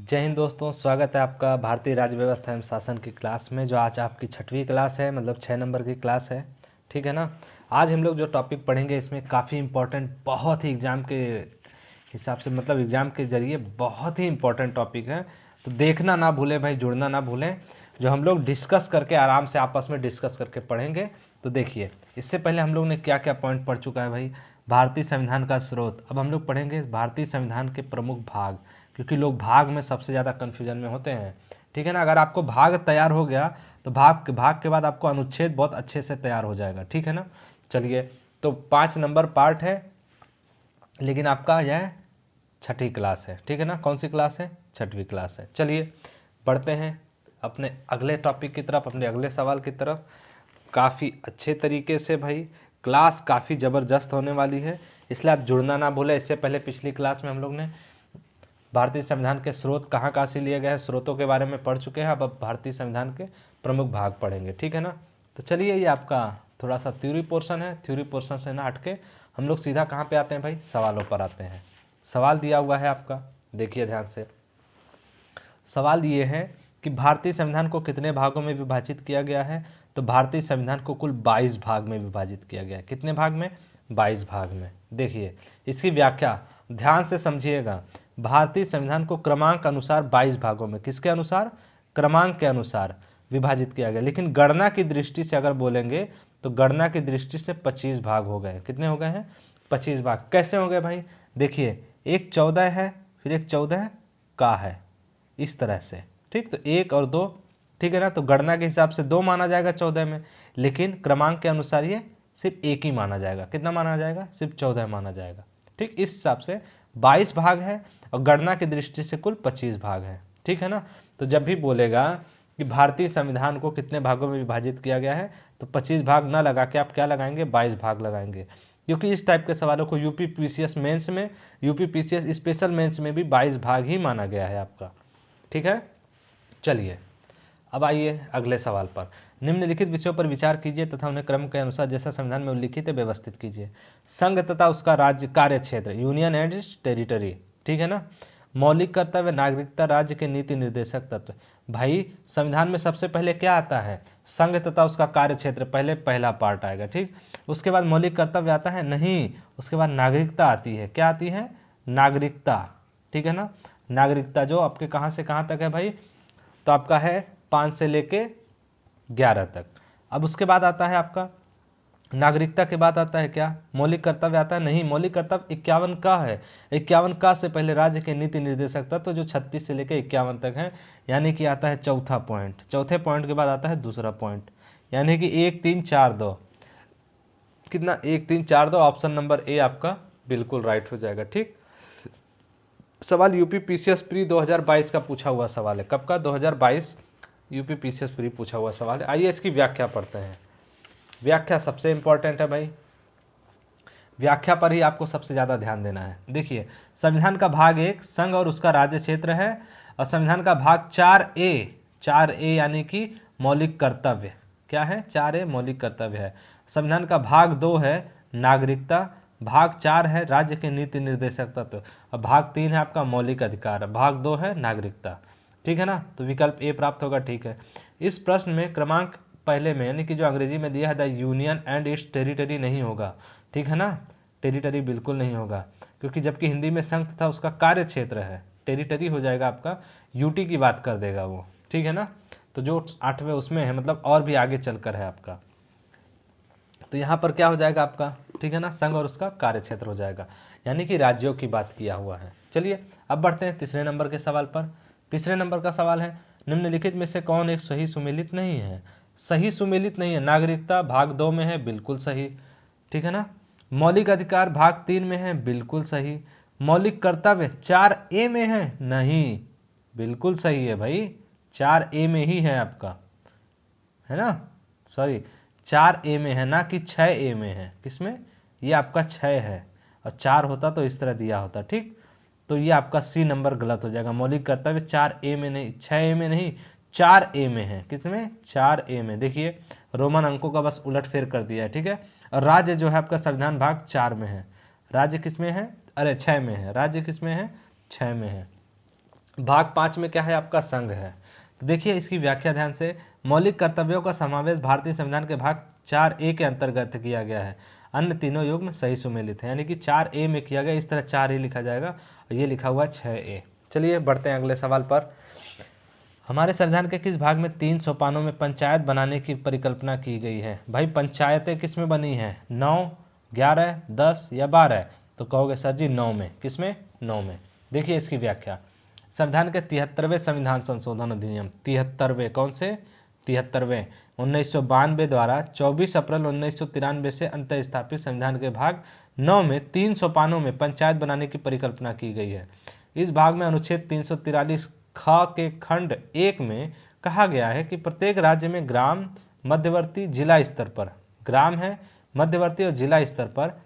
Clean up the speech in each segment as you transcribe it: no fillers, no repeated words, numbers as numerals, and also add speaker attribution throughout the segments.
Speaker 1: जय हिंद दोस्तों, स्वागत है आपका भारतीय राज्य व्यवस्था एवं शासन की क्लास में। जो आज आपकी 6वीं क्लास है, मतलब 6 नंबर की क्लास है। ठीक है ना। आज हम लोग जो टॉपिक पढ़ेंगे इसमें काफ़ी इम्पोर्टेंट, बहुत ही एग्जाम के हिसाब से, मतलब एग्जाम के जरिए बहुत ही इम्पोर्टेंट टॉपिक है। तो देखना ना भूलें भाई, जुड़ना ना भूलें। जो हम लोग डिस्कस करके आराम से आपस में डिस्कस करके पढ़ेंगे। तो देखिए, इससे पहले हम लोग ने क्या क्या पॉइंट पढ़ चुका है भाई। भारतीय संविधान का स्रोत। अब हम लोग पढ़ेंगे भारतीय संविधान के प्रमुख भाग, क्योंकि लोग भाग में सबसे ज़्यादा कन्फ्यूजन में होते हैं। ठीक है ना। अगर आपको भाग तैयार हो गया तो भाग के बाद आपको अनुच्छेद बहुत अच्छे से तैयार हो जाएगा। ठीक है ना। चलिए, तो 5 नंबर पार्ट है, लेकिन आपका यह 6वीं क्लास है। ठीक है ना। कौन सी क्लास है? 6वीं क्लास है। चलिए बढ़ते हैं अपने अगले टॉपिक की तरफ, अपने अगले सवाल की तरफ। काफ़ी अच्छे तरीके से भाई क्लास काफ़ी ज़बरदस्त होने वाली है, इसलिए आप जुड़ना ना भूलें। इससे पहले पिछली क्लास में हम लोग ने भारतीय संविधान के स्रोत कहाँ कहाँ से लिए गए हैं, स्रोतों के बारे में पढ़ चुके हैं। अब भारतीय संविधान के प्रमुख भाग पढ़ेंगे। ठीक है ना। तो चलिए, ये आपका थोड़ा सा थ्योरी पोर्शन है। थ्योरी पोर्शन से ना हटके हम लोग सीधा कहाँ पे आते हैं भाई? सवालों पर आते हैं। सवाल दिया हुआ है आपका, देखिए ध्यान से। सवाल ये है कि भारतीय संविधान को कितने भागों में विभाजित किया गया है? तो भारतीय संविधान को कुल 22 भाग में विभाजित किया गया है। कितने भाग में? 22 भाग में। देखिए इसकी व्याख्या ध्यान से समझिएगा। भारतीय संविधान को क्रमांक अनुसार 22 भागों में, किसके अनुसार? क्रमांक के अनुसार विभाजित किया गया। लेकिन गणना की दृष्टि से अगर बोलेंगे तो गणना की दृष्टि से 25 भाग हो गए। कितने हो गए हैं? 25 भाग। कैसे हो गए भाई? देखिए, एक 14 है, फिर एक 14 का है, इस तरह से। ठीक, तो 1 और 2। ठीक है ना। तो गणना के हिसाब से 2 माना जाएगा 14 में, लेकिन क्रमांक के अनुसार ये सिर्फ 1 ही माना जाएगा। कितना माना जाएगा? सिर्फ 14 माना जाएगा। ठीक, इस हिसाब से 22 भाग है और गणना की दृष्टि से कुल 25 भाग है। ठीक है ना। तो जब भी बोलेगा कि भारतीय संविधान को कितने भागों में विभाजित किया गया है, तो 25 भाग ना लगा के आप क्या लगाएंगे? 22 भाग लगाएंगे। क्योंकि इस टाइप के सवालों को यूपी पीसीएस मेंस में, यूपी पीसीएस स्पेशल मेंस में भी 22 भाग ही माना गया है आपका। ठीक है। चलिए अब आइए अगले सवाल पर। निम्नलिखित विषयों पर विचार कीजिए तथा उन्हें क्रम के अनुसार जैसा संविधान में उल्लिखित है व्यवस्थित कीजिए। संघ तथा उसका राज्य कार्य क्षेत्र, यूनियन एंड टेरिटरी। ठीक है ना। मौलिक कर्तव्य, नागरिकता, राज्य के नीति निर्देशक तत्व। भाई संविधान में सबसे पहले क्या आता है? संघ तथा उसका कार्य क्षेत्र, पहले पहला पार्ट आएगा। ठीक, उसके बाद मौलिक कर्तव्य आता है? नहीं, उसके बाद नागरिकता आती है। क्या आती है? नागरिकता। ठीक है ना। नागरिकता जो आपके कहाँ से कहाँ तक है भाई? तो आपका है 5 से लेके 11 तक। अब उसके बाद आता है आपका नागरिकता के बाद आता है क्या? मौलिक कर्तव्य आता है? नहीं, मौलिक कर्तव्य 51 का है। 51 का से पहले राज्य के नीति निर्देशक तत्व जो 36 से लेकर 51 तक है, यानी कि आता है चौथा पॉइंट। चौथे पॉइंट के बाद आता है दूसरा पॉइंट, यानी कि 1 3 4 2। कितना? 1 3 4 2। ऑप्शन नंबर ए आपका बिल्कुल राइट हो जाएगा। ठीक, सवाल यूपी पीसीएस प्री 2022 का पूछा हुआ सवाल है। कब का? 2022 यूपी पीसीएस प्री पूछा हुआ सवाल है। आइए इसकी व्याख्या पढ़ते हैं। व्याख्या सबसे इंपॉर्टेंट है भाई, व्याख्या पर ही आपको सबसे ज्यादा ध्यान देना है। देखिए, संविधान का भाग 1 संघ और उसका राज्य क्षेत्र है, और संविधान का भाग 4A, 4A यानी कि मौलिक कर्तव्य। क्या है? 4A मौलिक कर्तव्य है। संविधान का भाग 2 है नागरिकता, भाग 4 है राज्य के नीति निर्देशक तत्व, और भाग 3 है आपका मौलिक अधिकार, भाग 2 है नागरिकता। ठीक है ना। तो विकल्प ए प्राप्त होगा। ठीक है। इस प्रश्न में क्रमांक पहले में, यानी कि जो अंग्रेजी में दिया है the union and it's territory, नहीं होगा। ठीक है ना। टेरिटरी बिल्कुल नहीं होगा, क्योंकि जबकि हिंदी में संघ तथा उसका कार्य क्षेत्र है, टेरिटरी हो जाएगा आपका, यूटी की बात कर देगा वो। ठीक है ना। तो जो 8वें उसमें है, मतलब और भी आगे चलकर है आपका, तो यहाँ पर क्या हो जाएगा आपका? ठीक है ना, संघ और उसका कार्य क्षेत्र हो जाएगा, यानी कि राज्यों की बात किया हुआ है। चलिए अब बढ़ते हैं तीसरे नंबर के सवाल पर। तीसरे नंबर का सवाल है, निम्नलिखित में से कौन एक सही सुमेलित नहीं है? सही सुमेलित नहीं है। नागरिकता भाग 2 में है, बिल्कुल सही। ठीक है ना। मौलिक अधिकार भाग 3 में है, बिल्कुल सही। मौलिक कर्तव्य 4A में है, नहीं, बिल्कुल सही है भाई, 4A में ही है आपका, है ना। सॉरी, 4A में है, ना कि 6A में है। किसमें? ये आपका 6 है, और 4 होता तो इस तरह दिया होता। ठीक, तो ये आपका सी नंबर गलत हो जाएगा। मौलिक कर्तव्य 4A में नहीं, 6A में नहीं, 4A में है। किसमें? 4A में। देखिए रोमन अंकों का बस उलट फेर कर दिया है। ठीक है। और राज्य जो है आपका संविधान भाग 4 में है। राज्य किस में है? अरे 6 में है। राज्य किस में है? 6 में है। भाग 5 में क्या है आपका संघ है। तो देखिए इसकी व्याख्या ध्यान से, मौलिक कर्तव्यों का समावेश भारतीय संविधान के भाग 4A के अंतर्गत किया गया है, अन्य तीनों युग्म सही सुमेलित है, यानी कि 4A में किया गया, इस तरह 4A लिखा जाएगा और ये लिखा हुआ 6A। चलिए बढ़ते हैं अगले सवाल पर। हमारे संविधान के किस भाग में 3 सोपानों में पंचायत बनाने की परिकल्पना की गई है? भाई पंचायतें किस में बनी हैं? 9, 11, 10 या 12? तो कहोगे सर जी 9 में। किस में? 9 में। देखिए इसकी व्याख्या, संविधान के 73वें संविधान संशोधन अधिनियम, 73वें, कौन से? 73वें, 1992 द्वारा 24 अप्रैल 1993 से अंत स्थापित संविधान के भाग 9 में 3 सोपानों में पंचायत बनाने की परिकल्पना की गई है। इस भाग में अनुच्छेद 343 ख के खंड 1 में कहा गया है कि प्रत्येक राज्य में ग्राम, मध्यवर्ती, जिला स्तर पर, ग्राम है, मध्यवर्ती और जिला स्तर पर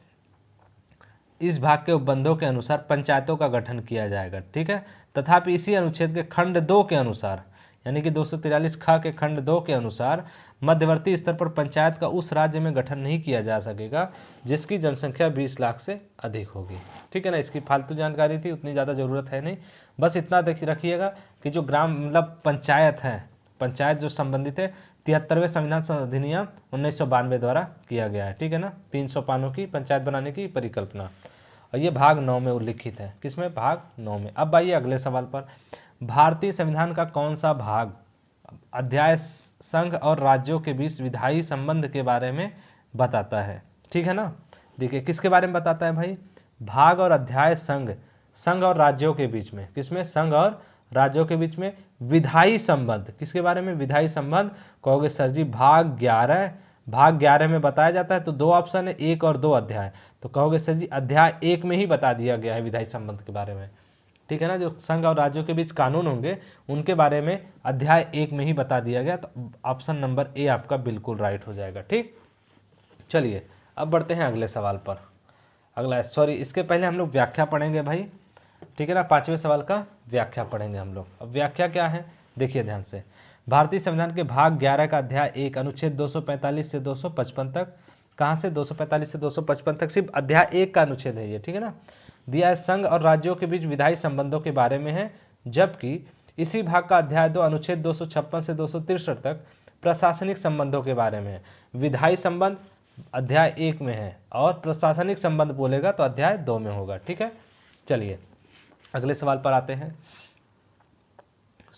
Speaker 1: इस भाग के उपबंधों के अनुसार पंचायतों का गठन किया जाएगा। ठीक है, तथापि इसी अनुच्छेद के खंड 2 के अनुसार, यानी कि 243 ख के खंड 2 के अनुसार मध्यवर्ती स्तर पर पंचायत का उस राज्य में गठन नहीं किया जा सकेगा जिसकी जनसंख्या 20 लाख से अधिक होगी। ठीक है ना, इसकी फालतू जानकारी थी, उतनी ज़्यादा ज़रूरत है नहीं, बस इतना देखिए रखिएगा कि जो ग्राम मतलब पंचायत है, पंचायत जो संबंधित है 73वें संविधान अधिनियम 1992 द्वारा किया गया है। ठीक है ना, 300 पानों की पंचायत बनाने की परिकल्पना, और ये भाग 9 में उल्लिखित है। किसमें? भाग 9 में। अब आइए अगले सवाल पर, भारतीय संविधान का कौन सा भाग अध्याय संघ और राज्यों के बीच विधायी संबंध के बारे में बताता है? ठीक है ना, देखिए किसके बारे में बताता है भाई? भाग और अध्याय संघ, संघ और राज्यों के बीच में, किसमें? संघ और राज्यों के बीच में विधायी संबंध, किसके बारे में? विधायी संबंध। कहोगे सर जी भाग 11, भाग 11 में बताया जाता है, तो 2 ऑप्शन है, 1 और 2 अध्याय। तो कहोगे सर जी अध्याय 1 में ही बता दिया गया है विधायी संबंध के बारे में। ठीक है ना, जो संघ और राज्यों के बीच कानून होंगे उनके बारे में अध्याय 1 में ही बता दिया गया, तो ऑप्शन नंबर ए आपका बिल्कुल राइट हो जाएगा। ठीक, चलिए अब बढ़ते हैं अगले सवाल पर। अगला, सॉरी इसके पहले हम लोग व्याख्या पढ़ेंगे भाई। ठीक है ना, 5वें सवाल का व्याख्या पढ़ेंगे हम लोग। अब व्याख्या क्या है देखिए ध्यान से, भारतीय संविधान के भाग 11 का अध्याय 1 अनुच्छेद 245 से 255 तक, कहाँ से? 245 से 255 तक सिर्फ अध्याय 1 का अनुच्छेद है ये। ठीक है ना, दिया है संघ और राज्यों के बीच विधायी संबंधों के बारे में है, जबकि इसी भाग का अध्याय 2 अनुच्छेद 256 से 263 तक प्रशासनिक संबंधों के बारे में है। विधायी संबंध अध्याय 1 में है और प्रशासनिक संबंध बोलेगा तो अध्याय 2 में होगा। ठीक है, चलिए अगले सवाल पर आते हैं।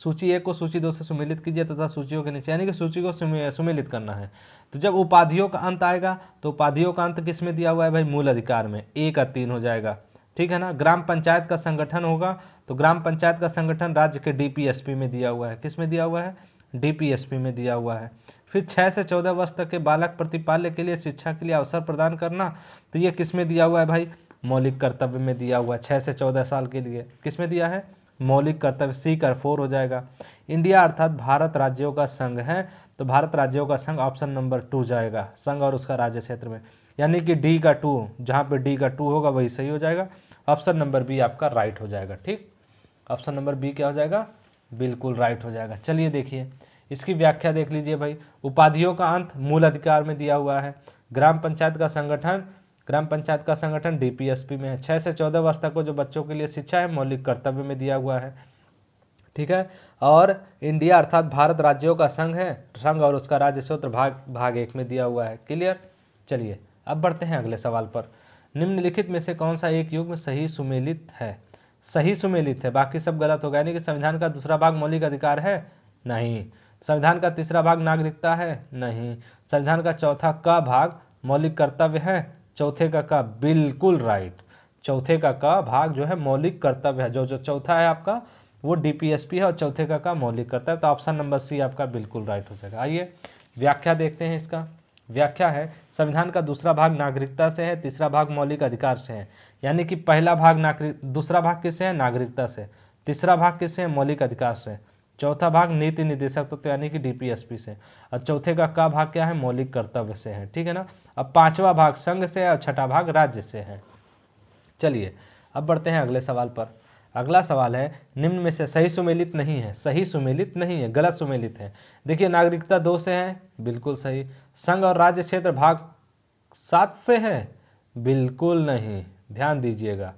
Speaker 1: सूची 1 को सूची 2 से सुमेलित कीजिए तथा सूचियों के नीचे, यानी कि सूची को सुमेलित करना है। तो जब उपाधियों का अंत आएगा तो उपाधियों का अंत किस में दिया हुआ है भाई? मूल अधिकार में, 1 और 3 हो जाएगा। ठीक है ना, ग्राम पंचायत का संगठन होगा तो ग्राम पंचायत का संगठन राज्य के डीपीएसपी में दिया हुआ है। किस में दिया हुआ है? डीपीएसपी में दिया हुआ है। फिर 6 से 14 वर्ष तक के बालक प्रतिपाल्य के लिए शिक्षा के लिए अवसर प्रदान करना, तो ये किस में दिया हुआ है भाई? मौलिक कर्तव्य में दिया हुआ है। 6 से 14 साल के लिए किस में दिया है? मौलिक कर्तव्य, सी कर 4 हो जाएगा। इंडिया अर्थात भारत राज्यों का संघ है, तो भारत राज्यों का संघ ऑप्शन नंबर 2 जाएगा, संघ और उसका राज्य क्षेत्र में, यानी कि डी का 2, जहाँ पे डी का 2 होगा वही सही हो जाएगा। ऑप्शन नंबर बी आपका राइट हो जाएगा। ठीक, ऑप्शन नंबर बी क्या हो जाएगा? बिल्कुल राइट हो जाएगा। चलिए देखिए इसकी व्याख्या देख लीजिए भाई। उपाधियों का अंत मूल अधिकार में दिया हुआ है। ग्राम पंचायत का संगठन, ग्राम पंचायत का संगठन डीपीएसपी में है। 6 से 14 वर्ष तक को जो बच्चों के लिए शिक्षा है मौलिक कर्तव्य में दिया हुआ है। ठीक है, और इंडिया अर्थात भारत राज्यों का संघ है, संघ और उसका राज्य क्षेत्र भाग 1 में दिया हुआ है। क्लियर, चलिए अब बढ़ते हैं अगले सवाल पर। निम्नलिखित में से कौन सा एक युग्म सही सुमेलित है? सही सुमेलित है, बाकी सब गलत होगा। यानी कि संविधान का दूसरा भाग मौलिक अधिकार है? नहीं। संविधान का तीसरा भाग नागरिकता है? नहीं। संविधान का चौथा का भाग मौलिक कर्तव्य है? चौथे का बिल्कुल राइट। चौथे का भाग जो है मौलिक कर्तव्य है। जो चौथा है आपका वो डीपीएसपी है और चौथे का मौलिक कर्तव्य, तो ऑप्शन नंबर सी आपका बिल्कुल राइट हो जाएगा। आइए व्याख्या देखते हैं इसका। व्याख्या है, संविधान का दूसरा भाग नागरिकता से है, तीसरा भाग मौलिक अधिकार से है। यानी कि पहला भाग दूसरा भाग किससे है? नागरिकता से। तीसरा भाग किससे है? मौलिक अधिकार से। चौथा भाग नीति निर्देशक तत्व यानी कि डीपीएसपी से, और चौथे का भाग क्या है? मौलिक कर्तव्य से है। ठीक है ना, अब पांचवा भाग संघ से है और छठा भाग राज्य से है। चलिए अब बढ़ते हैं अगले सवाल पर। अगला सवाल है, निम्न में से सही सुमेलित नहीं है। सही सुमेलित नहीं है, गलत सुमेलित है। देखिए नागरिकता 2 से है, बिल्कुल सही। संघ और राज्य क्षेत्र भाग 7 से है, बिल्कुल नहीं, ध्यान दीजिएगा।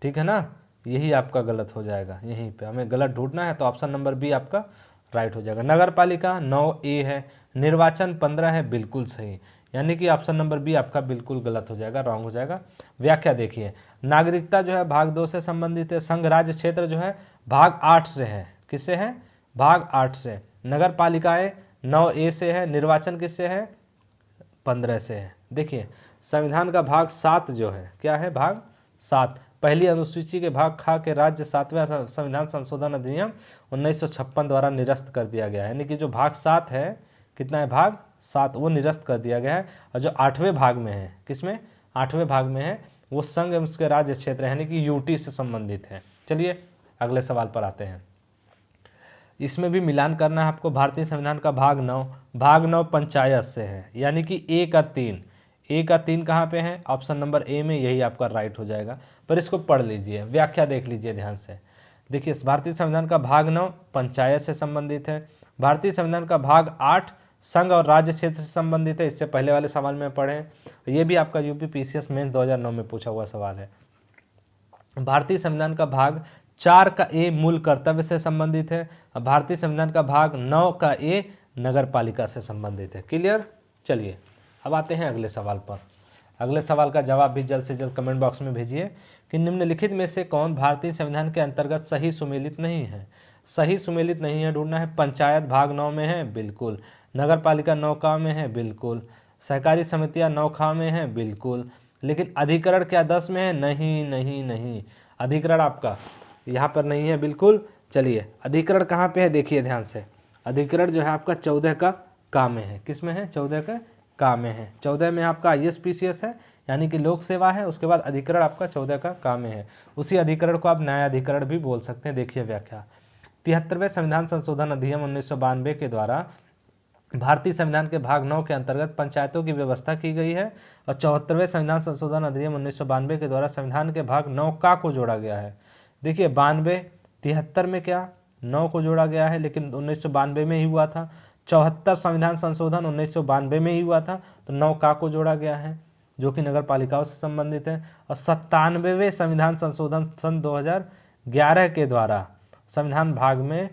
Speaker 1: ठीक है ना, यही आपका गलत हो जाएगा, यहीं पे हमें गलत ढूंढना है, तो ऑप्शन नंबर बी आपका राइट हो जाएगा। नगर पालिका 9A है, निर्वाचन 15 है, बिल्कुल सही, यानी कि ऑप्शन नंबर बी आपका बिल्कुल गलत हो जाएगा, रॉन्ग हो जाएगा। व्याख्या देखिए, नागरिकता जो है भाग 2 से संबंधित है, संघ राज्य क्षेत्र जो है भाग 8 से है, किससे है, भाग 8 से। नगर पालिकाएं 9A से है, निर्वाचन किससे है, 15 से है। देखिए संविधान का भाग 7 जो है क्या है, भाग 7 पहली अनुसूची के भाग खा के राज्य 7वें संविधान संशोधन अधिनियम 1956 द्वारा निरस्त कर दिया गया है, यानी कि जो भाग 7 है, कितना है, भाग 7, वो निरस्त कर दिया गया है। और जो 8वें भाग में है, किसमें, 8वें भाग में है, वो संघ एवं उसके राज्य क्षेत्र यानी कि यूटी से संबंधित है। चलिए अगले सवाल पर आते हैं। इसमें भी मिलान करना है आपको। भारतीय संविधान का भाग 9 पंचायत से है, यानी कि ए का 3 कहाँ पे है, ऑप्शन नंबर ए में, यही आपका राइट हो जाएगा। पर इसको पढ़ लीजिए, व्याख्या देख लीजिए ध्यान से। देखिए भारतीय संविधान का भाग 9 पंचायत से संबंधित है, भारतीय संविधान का भाग 8 संघ और राज्य क्षेत्र से संबंधित है, इससे पहले वाले सवाल में पढ़े, ये भी आपका यूपी पीसीएस मेंस 2009 में पूछा हुआ सवाल है। भारतीय संविधान का भाग 4 का ए मूल कर्तव्य से संबंधित है, भारतीय संविधान का भाग 9 का ए नगर पालिका से संबंधित है। क्लियर। चलिए अब आते हैं अगले सवाल पर। अगले सवाल का जवाब भी जल्द से जल्द कमेंट बॉक्स में भेजिए कि निम्नलिखित में से कौन भारतीय संविधान के अंतर्गत सही सुमेलित नहीं है। सही सुमेलित नहीं है ढूंढना है। पंचायत भाग 9 में है, बिल्कुल। नगर पालिका 9 में है, बिल्कुल। सहकारी समितियां 9 में है, बिल्कुल। लेकिन अधिकरण क्या 10 में है, नहीं नहीं नहीं, अधिकरण आपका यहाँ पर नहीं है, बिल्कुल। चलिए अधिकरण कहाँ पे है, देखिए ध्यान से। अधिकरण जो है आपका 14 का में है, किस में है, 14 का में है। 14 में आपका ISPCS है, यानी कि लोक सेवा है। उसके बाद अधिकरण आपका 14 का में है। उसी अधिकरण को आप न्यायाधिकरण भी बोल सकते हैं। देखिए व्याख्या, 73वें संविधान संशोधन अधिनियम 1992 के द्वारा भारतीय संविधान के भाग 9 के अंतर्गत पंचायतों की व्यवस्था की गई है, और 74वें संविधान संशोधन अधिनियम 1992 के द्वारा संविधान के भाग 9 का को जोड़ा गया है। देखिए 92, 73 में क्या 9 को जोड़ा गया है, लेकिन 1992 में ही हुआ था। 74 संविधान संशोधन 1992 में ही हुआ था, तो 9 का को जोड़ा गया है, जो कि नगर पालिकाओं से संबंधित है। और 97वें संविधान संशोधन सन 2011 के द्वारा संविधान भाग में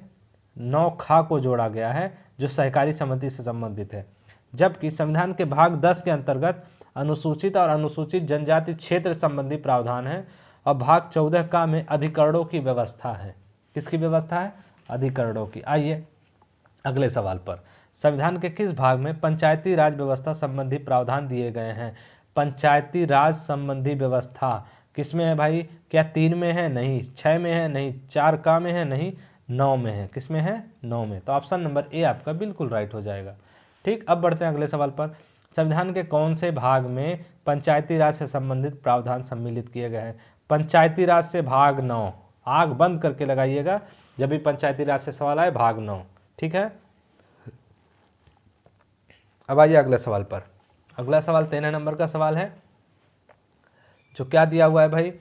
Speaker 1: 9 खा को जोड़ा गया है, जो सहकारी समिति से संबंधित है। जबकि संविधान के भाग 10 के अंतर्गत अनुसूचित और अनुसूचित जनजाति क्षेत्र संबंधी प्रावधान है, और भाग 14 का में अधिकरणों की व्यवस्था है। किसकी व्यवस्था है, अधिकरणों की। आइए अगले सवाल पर। संविधान के किस भाग में पंचायती राज व्यवस्था संबंधी प्रावधान दिए गए हैं। पंचायती राज संबंधी व्यवस्था किसमें है भाई, क्या 3 में है, नहीं। 6 में है, नहीं। 4 का में है, नहीं। 9 में है, किसमें है, 9 में। तो ऑप्शन नंबर ए आपका बिल्कुल राइट हो जाएगा। ठीक, अब बढ़ते हैं अगले सवाल पर। संविधान के कौन से भाग में पंचायती राज से संबंधित प्रावधान सम्मिलित किए गए हैं। पंचायती राज से भाग 9, आग बंद करके लगाइएगा जब भी पंचायती राज से सवाल आए, भाग 9। ठीक है, अब आइए अगले सवाल पर। अगला सवाल 13 नंबर का सवाल है, जो क्या दिया हुआ है भाई,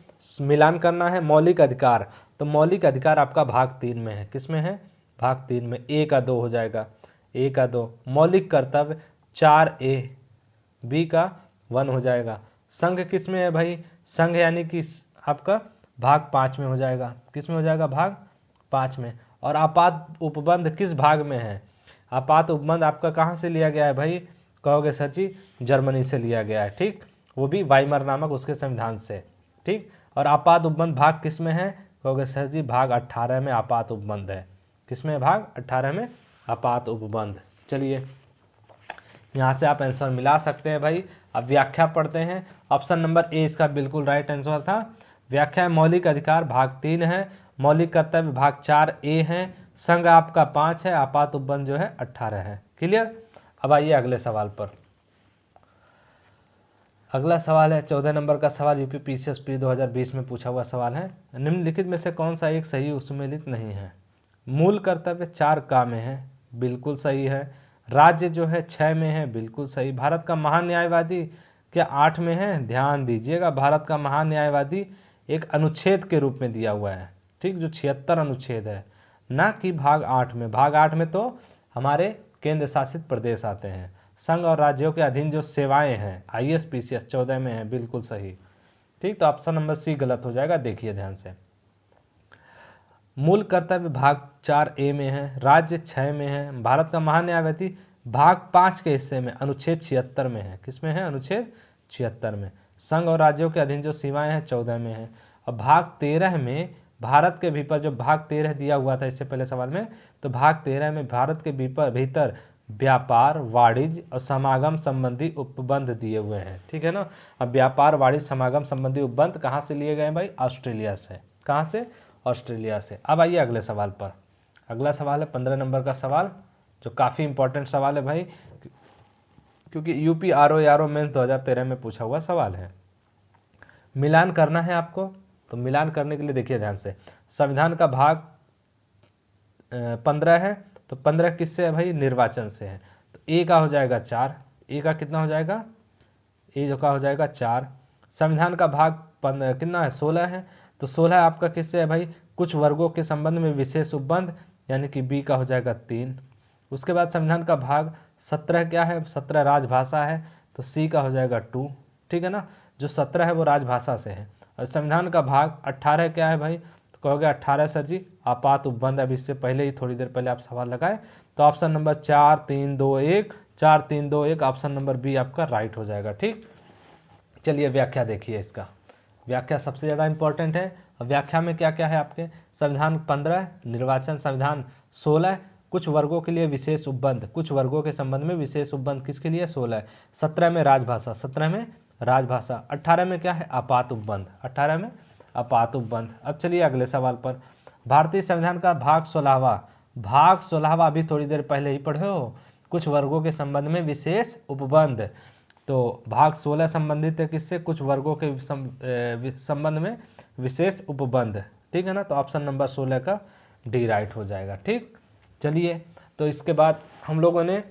Speaker 1: मिलान करना है। मौलिक अधिकार, तो मौलिक अधिकार आपका भाग 3 में है, किसमें है, भाग 3 में। ए का 2 हो जाएगा, ए का 2। मौलिक कर्तव्य 4A, बी का 1 हो जाएगा। संघ किस में है भाई, संघ यानी कि आपका भाग 5 में हो जाएगा, किस में हो जाएगा, भाग 5 में। और आपात उपबंध किस भाग में है। आपात उपबंध आपका कहाँ से लिया गया है भाई, कहोगे सर जी जर्मनी से लिया गया है। ठीक, वो भी वाइमर नामक उसके संविधान से। ठीक, और आपात उपबंध भाग किस में है, कहोगे सर जी भाग 18 में आपात उपबंध है। किसमें, भाग 18 में आपात उपबंध। चलिए यहाँ से आप आंसर मिला सकते हैं भाई। अब व्याख्या पढ़ते हैं। ऑप्शन नंबर ए इसका बिल्कुल राइट आंसर था। व्याख्या, मौलिक अधिकार भाग 3 है, मौलिक कर्तव्य भाग 4A है, संघ आपका 5 है, आपात उपबंध जो है 18 है। क्लियर। अब आइए अगले सवाल पर। अगला सवाल है 14 नंबर का सवाल, यूपी पीसीएस प्री 2020 में पूछा हुआ सवाल है। निम्नलिखित में से कौन सा एक सही सुमेलित नहीं है। मूल कर्तव्य 4 का में है, बिल्कुल सही है। राज्य जो है 6 में है, बिल्कुल सही। भारत का महान न्यायवादी क्या 8 में है, ध्यान दीजिएगा। भारत का महान न्यायवादी एक अनुच्छेद के रूप में दिया हुआ है, ठीक, जो 76 अनुच्छेद है, ना कि भाग 8 में। भाग 8 में तो हमारे केंद्र शासित प्रदेश आते हैं। संघ और राज्यों के अधीन जो सेवाएं हैं ISPCS 14 में है, बिल्कुल सही। ठीक, तो ऑप्शन नंबर सी गलत हो जाएगा, देखिए ध्यान से। मूल कर्तव्य भाग 4A में है, राज्य 6 में है, भारत का महान्यायवती भाग 5 के हिस्से में अनुच्छेद 76 में है। किसमें है? अनुच्छेद 76 में। संघ और राज्यों के अधीन जो सीमाएं हैं 14 में है। और भाग 13 में भारत के भीतर, जो भाग 13 दिया हुआ था इससे पहले सवाल में, तो भाग 13 में भारत के भीतर व्यापार, वाणिज्य और समागम संबंधी उपबंध दिए हुए हैं। ठीक है ना। अब व्यापार, वाणिज्य, समागम संबंधी उपबंध कहाँ से लिए गए भाई? ऑस्ट्रेलिया से। कहाँ से? ऑस्ट्रेलिया से। अब आइए अगले सवाल पर। अगला सवाल है 15 नंबर का सवाल, जो काफ़ी इंपॉर्टेंट सवाल है भाई, क्योंकि यूपी आरओ मेंस 2013 में पूछा हुआ सवाल है। मिलान करना है आपको, तो मिलान करने के लिए देखिए ध्यान से। संविधान का भाग 15 है, तो 15 किससे है भाई? निर्वाचन से है। तो ए का हो जाएगा 4, ए का कितना हो जाएगा? ए जो का हो जाएगा 4। संविधान का भाग कितना है? 16 है, तो 16 आपका किससे है भाई? कुछ वर्गों के संबंध में विशेष उपबंध, यानी कि बी का हो जाएगा 3। उसके बाद संविधान का भाग 17 क्या है? 17 राजभाषा है, तो सी का हो जाएगा 2। ठीक है ना। जो 17 है वो राजभाषा से है। और संविधान का भाग 18 क्या है भाई? तो कहोगे 18 सर जी आपात उपबंध। अब इससे पहले ही थोड़ी देर पहले आप सवाल लगाए, तो option number 4 3 2 1, 4 3 2 1, option number B आपका राइट हो जाएगा। ठीक। चलिए व्याख्या देखिए इसका। व्याख्या सबसे ज़्यादा इंपॉर्टेंट है। और व्याख्या में क्या क्या है आपके? संविधान 15, निर्वाचन संविधान 16, कुछ वर्गों के लिए विशेष उपबंध, कुछ वर्गों के संबंध में विशेष उपबंध किसके लिए? 16। 17 में राजभाषा, 17 में राजभाषा। 18 में क्या है? आपात उपबंध, 18 में आपात उपबंध। अब चलिए अगले सवाल पर। भारतीय संविधान का भाग 16वां, भाग 16वां अभी थोड़ी देर पहले ही पढ़े हो, कुछ वर्गों के संबंध में विशेष उपबंध। तो भाग 16 संबंधित है किससे? कुछ वर्गों के संबंध में विशेष उपबंध। ठीक है ना। तो ऑप्शन नंबर 16 का डी राइट हो जाएगा। ठीक। चलिए, तो इसके बाद हम लोगों ने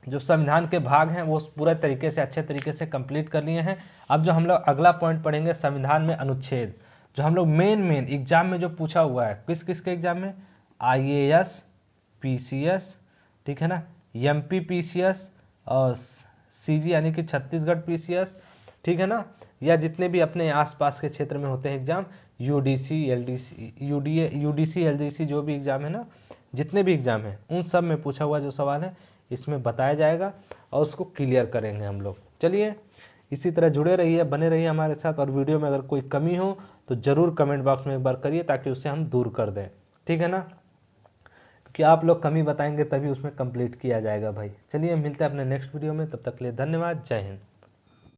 Speaker 1: जो संविधान के भाग हैं वो पूरे तरीके से, अच्छे तरीके से कंप्लीट कर लिए हैं। अब जो हम लोग अगला पॉइंट पढ़ेंगे, संविधान में अनुच्छेद, जो हम लोग मेन एग्जाम में जो पूछा हुआ है, किस किस के एग्जाम में? IAS, PCS, ठीक है ना, MP PCS और CG यानी कि छत्तीसगढ़ PCS, ठीक है ना, या जितने भी अपने आसपास के क्षेत्र में होते हैं exam, UDC LDC UDC LDC जो भी एग्जाम है ना, जितने भी एग्जाम हैं उन सब में पूछा हुआ जो सवाल है इसमें बताया जाएगा और उसको क्लियर करेंगे हम लोग। चलिए, इसी तरह जुड़े रहिए, बने रहिए हमारे साथ। और वीडियो में अगर कोई कमी हो तो ज़रूर कमेंट बॉक्स में एक बार करिए, ताकि उसे हम दूर कर दें। ठीक है ना, क्योंकि आप लोग कमी बताएंगे तभी उसमें कंप्लीट किया जाएगा भाई। चलिए, मिलते हैं अपने नेक्स्ट वीडियो में, तब तक के लिए धन्यवाद। जय हिंद।